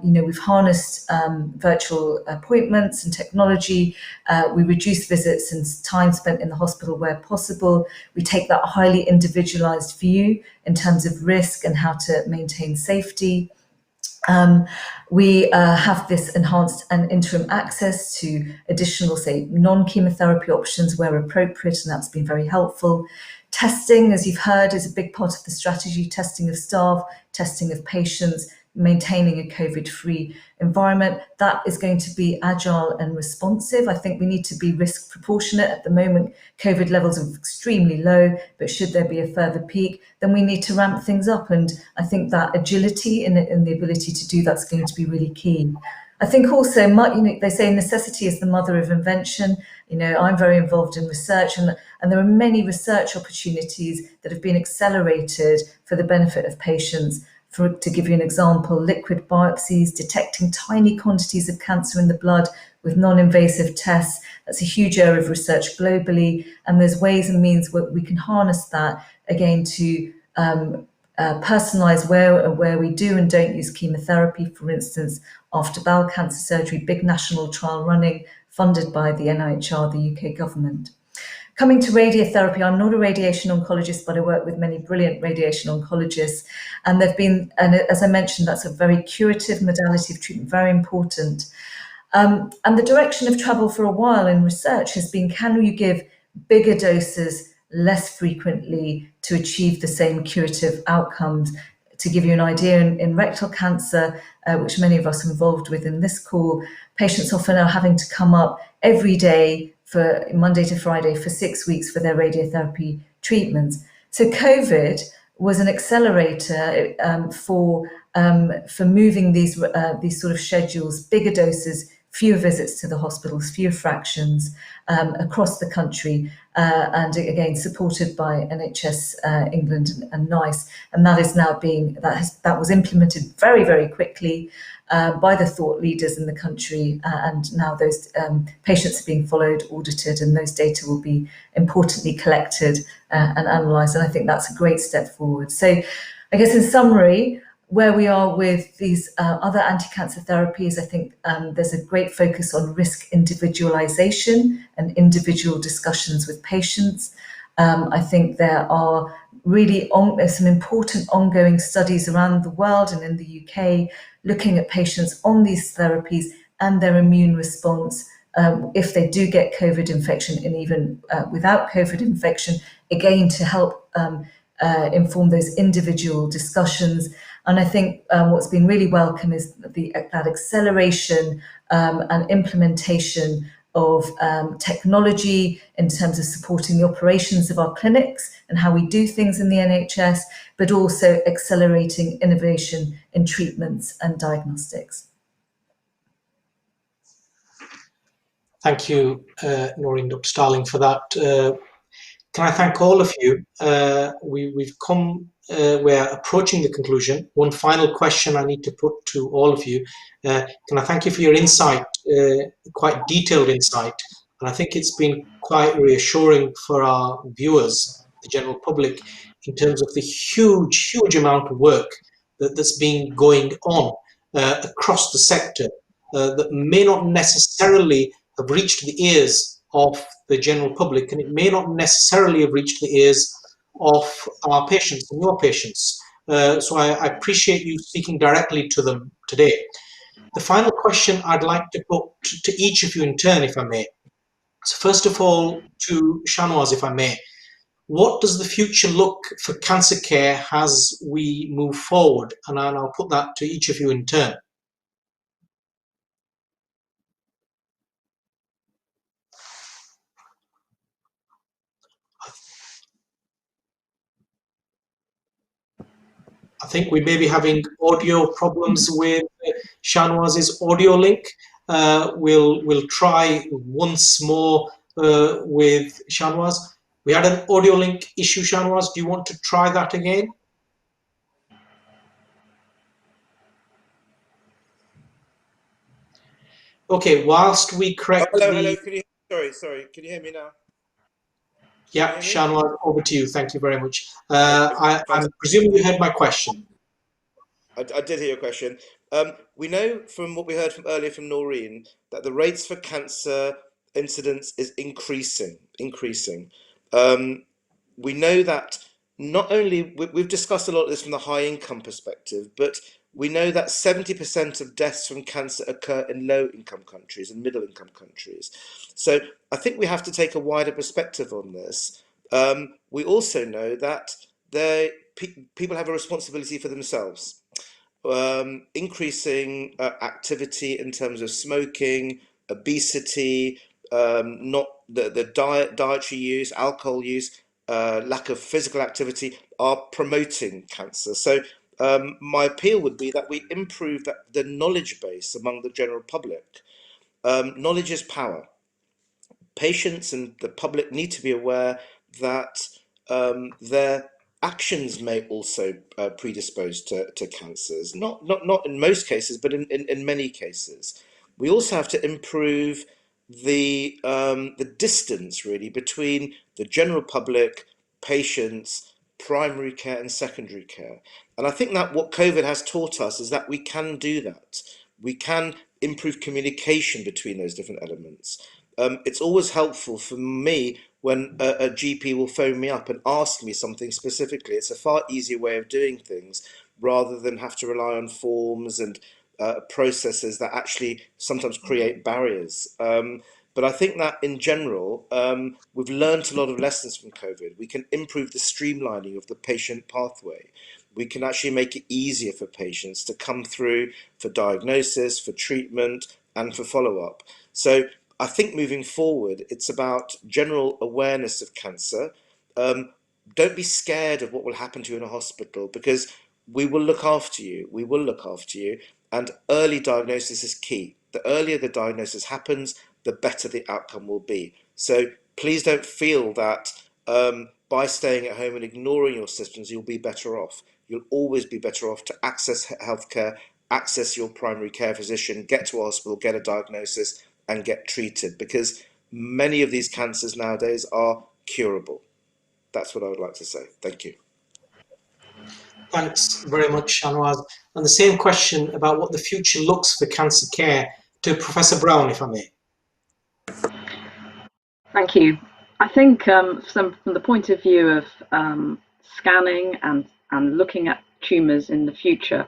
we've harnessed virtual appointments and technology. We reduce visits and time spent in the hospital where possible. We take that highly individualized view in terms of risk and how to maintain safety. We have this enhanced and interim access to additional, say, non-chemotherapy options where appropriate, and that's been very helpful. Testing, as you've heard, is a big part of the strategy, testing of staff, testing of patients, maintaining a COVID-free environment. That is going to be agile and responsive. I think we need to be risk proportionate. At the moment, COVID levels are extremely low, but should there be a further peak, then we need to ramp things up. And I think that agility and the ability to do that's going to be really key. I think also, they say necessity is the mother of invention. I'm very involved in research, and there are many research opportunities that have been accelerated for the benefit of patients. To give you an example, liquid biopsies, detecting tiny quantities of cancer in the blood with non-invasive tests. That's a huge area of research globally, and there's ways and means where we can harness that, again, to personalize where we do and don't use chemotherapy. For instance, after bowel cancer surgery, big national trial running, funded by the NIHR, the UK government. Coming to radiotherapy, I'm not a radiation oncologist, but I work with many brilliant radiation oncologists. And and as I mentioned, that's a very curative modality of treatment, very important. And the direction of travel for a while in research has been, can you give bigger doses less frequently to achieve the same curative outcomes, to give you an idea, in rectal cancer, which many of us are involved with in this call, patients often are having to come up every day for Monday to Friday for 6 weeks for their radiotherapy treatments. So COVID was an accelerator for moving these sort of schedules, bigger doses, fewer visits to the hospitals, fewer fractions across the country, and again supported by NHS England and NICE, and that is now that was implemented very, very quickly by the thought leaders in the country, and now those patients are being followed, audited, and those data will be importantly collected and analysed, and I think that's a great step forward. So I guess in summary, where we are with these other anti-cancer therapies, I think there's a great focus on risk individualization and individual discussions with patients. I think there are really some important ongoing studies around the world and in the UK looking at patients on these therapies and their immune response if they do get COVID infection, and even without COVID infection, again to help inform those individual discussions. And I think what's been really welcome is that acceleration and implementation of technology in terms of supporting the operations of our clinics and how we do things in the NHS, but also accelerating innovation in treatments and diagnostics. Thank you, Naureen, Dr. Starling, for that. Can I thank all of you? We're approaching the conclusion. One final question I need to put to all of you. Can I thank you for your insight, quite detailed insight, and I think it's been quite reassuring for our viewers, the general public, in terms of the huge, huge amount of work that's been going on across the sector that may not necessarily have reached the ears of the general public, and it may not necessarily have reached the ears of our patients and your patients. So I appreciate you speaking directly to them today. The final question I'd like to put to each of you in turn, if I may. So first of all, to Shahnawaz, if I may. What does the future look for cancer care as we move forward? And I'll put that to each of you in turn. I think we may be having audio problems with Shahnawaz's audio link. We'll try once more with Shahnawaz. We had an audio link issue, Shahnawaz. Do you want to try that again? Okay, whilst we correct hello. Sorry. Can you hear me now? Yeah, Shahnawaz, over to you. Thank you very much. I'm presuming you heard my question. I did hear your question. We know from what we heard earlier from Naureen that the rates for cancer incidence is increasing. We know that not only, we've discussed a lot of this from the high income perspective, but we know that 70% of deaths from cancer occur in low income countries and middle income countries. So I think we have to take a wider perspective on this. We also know that people have a responsibility for themselves. Increasing activity in terms of smoking, obesity, not the dietary use, alcohol use, lack of physical activity are promoting cancer. So my appeal would be that we improve the knowledge base among the general public. Knowledge is power. Patients and the public need to be aware that their actions may also predispose to cancers. Not in most cases, but in many cases. We also have to improve the distance really between the general public, patients, primary care and secondary care. And I think that what COVID has taught us is that we can do that. We can improve communication between those different elements. It's always helpful for me when a GP will phone me up and ask me something specifically. It's a far easier way of doing things rather than have to rely on forms and processes that actually sometimes create barriers. But I think that in general, we've learned a lot of lessons from COVID. We can improve the streamlining of the patient pathway. we can actually make it easier for patients to come through for diagnosis, for treatment, and for follow-up. So I think moving forward, it's about general awareness of cancer. Don't be scared of what will happen to you in a hospital, because we will look after you. We will look after you. And early diagnosis is key. The earlier the diagnosis happens, the better the outcome will be. So please don't feel that by staying at home and ignoring your symptoms, you'll be better off. You'll always be better off to access healthcare, access your primary care physician, get to a hospital, get a diagnosis, and get treated, because many of these cancers nowadays are curable. That's what I would like to say. Thank you. Thanks very much, Shahnawaz. And the same question about what the future looks for cancer care to Professor Brown, if I may. Thank you. I think from the point of view of scanning and looking at tumours in the future,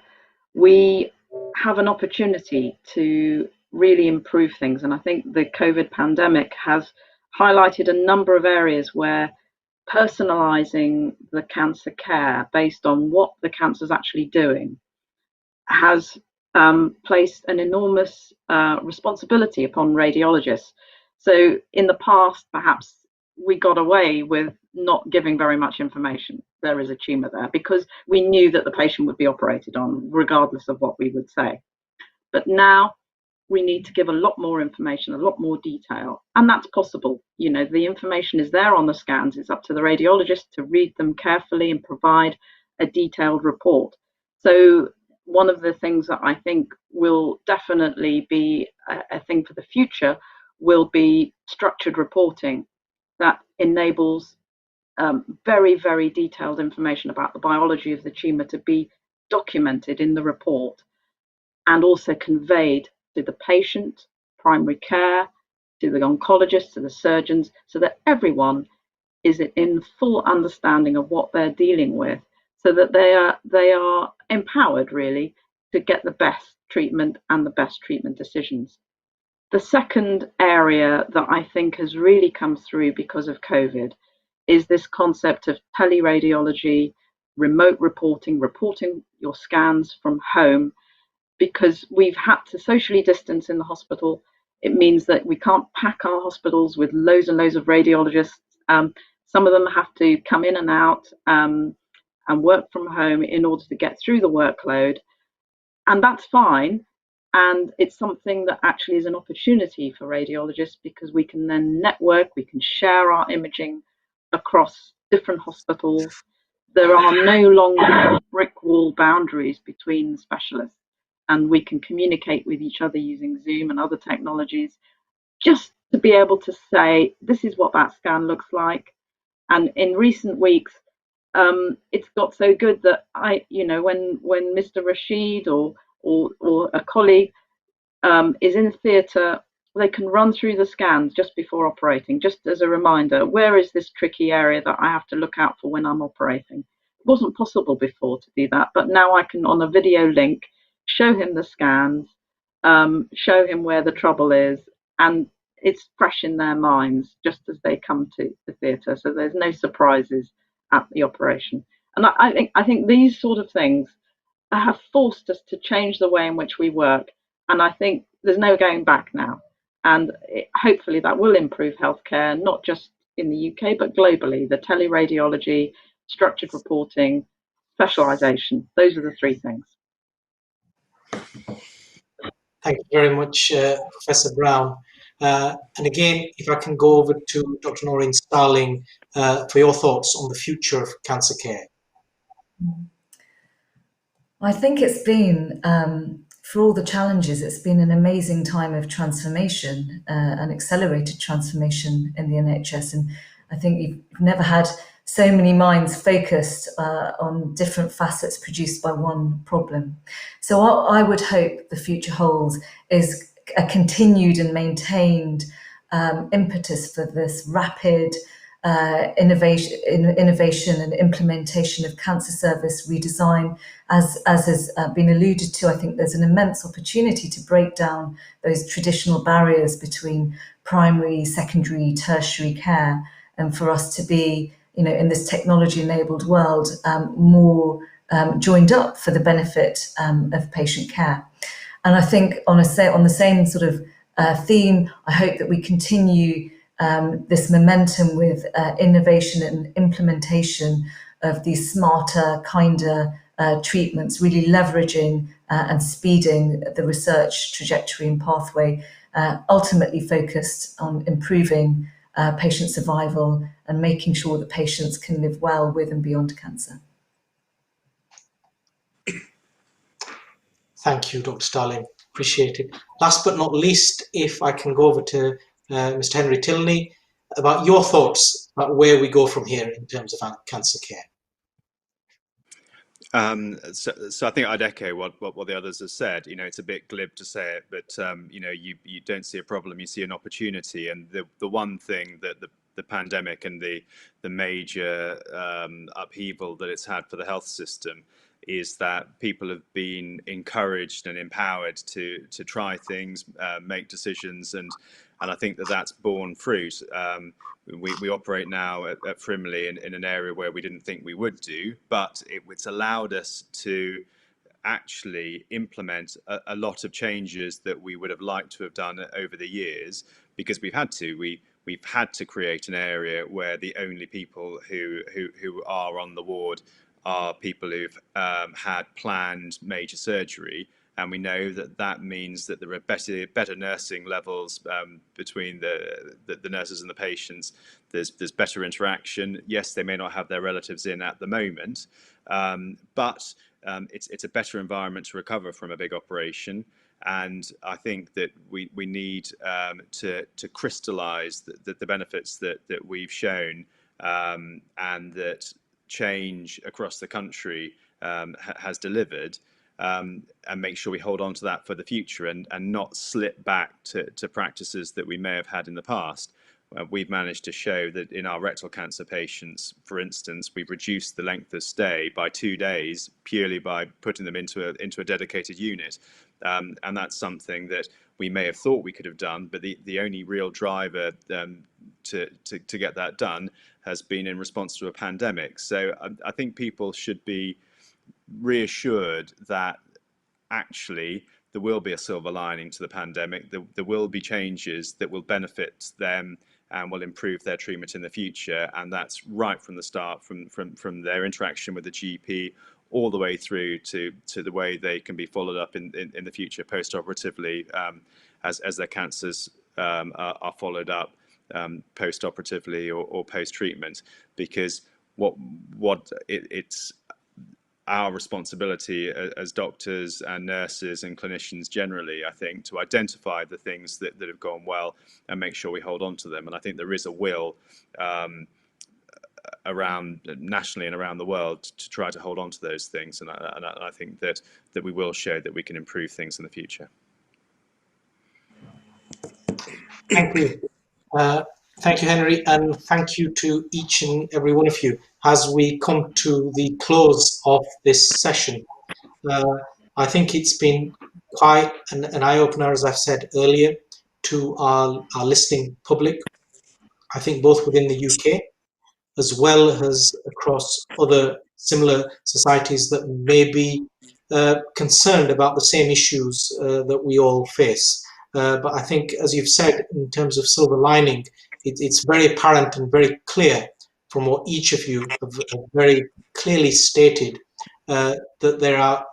we have an opportunity to really improve things. And I think the COVID pandemic has highlighted a number of areas where personalising the cancer care based on what the cancer is actually doing has placed an enormous responsibility upon radiologists. So in the past, perhaps we got away with not giving very much information. There is a tumour there, because we knew that the patient would be operated on regardless of what we would say. But now we need to give a lot more information, a lot more detail, and that's possible. You know, the information is there on the scans. It's up to the radiologist to read them carefully and provide a detailed report. So one of the things that I think will definitely be a thing for the future will be structured reporting that enables very, very detailed information about the biology of the tumour to be documented in the report and also conveyed to the patient, primary care, to the oncologist, to the surgeons, so that everyone is in full understanding of what they're dealing with, so that they are empowered really to get the best treatment and the best treatment decisions. The second area that I think has really come through because of COVID is this concept of teleradiology, remote reporting your scans from home, because we've had to socially distance in the hospital. It means that we can't pack our hospitals with loads and loads of radiologists. Some of them have to come in and out and work from home in order to get through the workload. And that's fine. And it's something that actually is an opportunity for radiologists, because we can then network, we can share our imaging across different hospitals. There are no longer brick wall boundaries between specialists, and we can communicate with each other using Zoom and other technologies, just to be able to say, this is what that scan looks like. And in recent weeks, it's got so good that when Mr. Rasheed or a colleague is in theatre, they can run through the scans just before operating, just as a reminder, where is this tricky area that I have to look out for when I'm operating? It wasn't possible before to do that, but now I can, on a video link, show him the scans, show him where the trouble is, and it's fresh in their minds just as they come to the theatre, so there's no surprises at the operation. And I think these sort of things have forced us to change the way in which we work, and I think there's no going back now. And hopefully that will improve healthcare, not just in the UK, but globally. The teleradiology, structured reporting, specialisation, those are the three things. Thank you very much, Professor Brown. And again, if I can go over to Dr. Naureen Starling for your thoughts on the future of cancer care. I think it's been, for all the challenges, it's been an amazing time of transformation, an accelerated transformation in the NHS. And I think you've never had so many minds focused on different facets produced by one problem. So what I would hope the future holds is a continued and maintained impetus for this rapid innovation and implementation of cancer service redesign. As has been alluded to, I think there's an immense opportunity to break down those traditional barriers between primary, secondary, tertiary care, and for us to be, in this technology-enabled world, more joined up for the benefit of patient care. And I think on the same sort of theme, I hope that we continue this momentum with innovation and implementation of these smarter, kinder treatments, really leveraging and speeding the research trajectory and pathway, ultimately focused on improving patient survival and making sure that patients can live well with and beyond cancer. Thank you, Dr. Starling. Appreciate it. Last but not least, if I can go over to Mr. Henry Tilney, about your thoughts about where we go from here in terms of cancer care. So I think I'd echo what the others have said. You know, it's a bit glib to say it, but you know, you don't see a problem, you see an opportunity. And the one thing that the pandemic and the major upheaval that it's had for the health system is that people have been encouraged and empowered to try things, make decisions, and I think that's borne fruit. We operate now at Frimley in an area where we didn't think we would do, but it's allowed us to actually implement a lot of changes that we would have liked to have done over the years, because we've had to. We've had to create an area where the only people who are on the ward are people who've had planned major surgery, and we know that means that there are better nursing levels between the nurses and the patients. There's better interaction. Yes, they may not have their relatives in at the moment, but it's a better environment to recover from a big operation. And I think that we need to crystallise the benefits that we've shown, and that change across the country has delivered, and make sure we hold on to that for the future, and not slip back to practices that we may have had in the past. We've managed to show that in our rectal cancer patients, for instance, we've reduced the length of stay by 2 days purely by putting them into a dedicated unit. And that's something that we may have thought we could have done, but the only real driver to get that done has been in response to a pandemic. So I think people should be reassured that actually there will be a silver lining to the pandemic. There will be changes that will benefit them and will improve their treatment in the future, and that's right from the start, from their interaction with the GP all the way through to the way they can be followed up in the future post-operatively, as their cancers are followed up post-operatively or post-treatment, because it's our responsibility as doctors and nurses and clinicians generally, I think, to identify the things that have gone well and make sure we hold on to them. And I think there is a will around nationally and around the world to try to hold on to those things. And I think that we will show that we can improve things in the future. Thank you. Thank you, Henry, and thank you to each and every one of you. As we come to the close of this session, I think it's been quite an eye-opener, as I've said earlier, to our listening public. I think both within the UK, as well as across other similar societies that may be concerned about the same issues that we all face. But I think, as you've said, in terms of silver lining, it's very apparent and very clear from what each of you have very clearly stated, that there are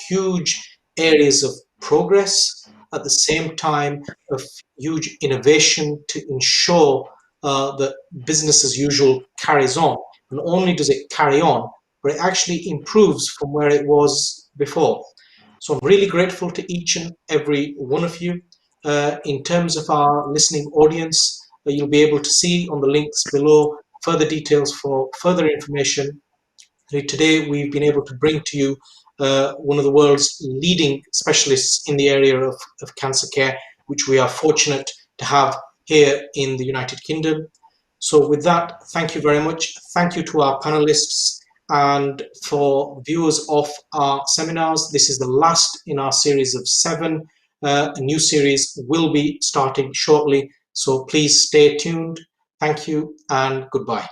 huge areas of progress, at the same time of huge innovation to ensure that business as usual carries on. And only does it carry on, but it actually improves from where it was before. So I'm really grateful to each and every one of you. In terms of our listening audience, you'll be able to see on the links below further details for further information. Today, we've been able to bring to you one of the world's leading specialists in the area of cancer care, which we are fortunate to have here in the United Kingdom. So with that, thank you very much. Thank you to our panelists, and for viewers of our seminars. This is the last in our series of 7. A new series will be starting shortly, so please stay tuned. Thank you and goodbye.